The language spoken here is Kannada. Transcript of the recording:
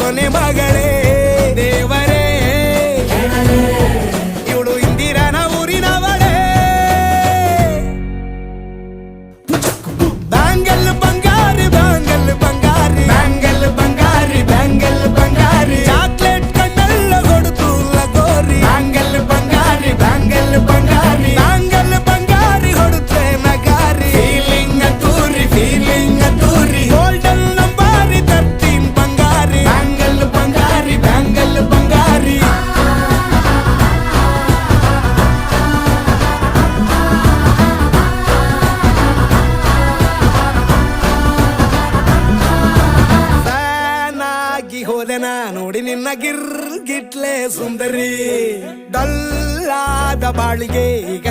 ಕೊನೆ ಮಗಳೇ ದೇವರೇ ಇವಳು ಇಂದಿರನ ಊರಿನವಳೇ ಬ್ಯಾಂಗಲ್ ಬಂಗಾರಿ ಬ್ಯಾಂಗಲ್ ಬಂಗಾರಿ ಬ್ಯಾಂಗಲ್ ಬಂಗಾರಿ ಬ್ಯಾಂಗಲ್ ಬಂಗಾರಿ ಚಾಕ್ಲೇಟ್ ಕಣ್ಣೆಲ್ಲ ಕೊಡುತ್ತು ಲಗೋರಿ ಬ್ಯಾಂಗಲ್ ಬಂಗಾರಿ ಬ್ಯಾಂಗಲ್ ಬಂಗಾರಿ ಬ್ಯಾಂಗಲ್ ಬಂಗಾರಿ ಹೊಡುತ್ತೆ ನಗಾರಿ ಫೀಲಿಂಗ್ ಅದ್ದೂರಿ ಗೋಲ್ಡನ್ ನಂಬಾರಿ 13 ಬಂಗಾರಿ ಬ್ಯಾಂಗಲ್ ಬಂಗಾರಿ ಬ್ಯಾಂಗಲ್ ಬಂಗಾರಿ ಹೋದೆನಾ ನೋಡಿ ನಿನ್ನ ಗಿರ್ಗಿಟ್ಲೆ ಸುಂದರಿ ಡಲ್ಲಾದ ಬಾಳಿಗೆ ಈಗ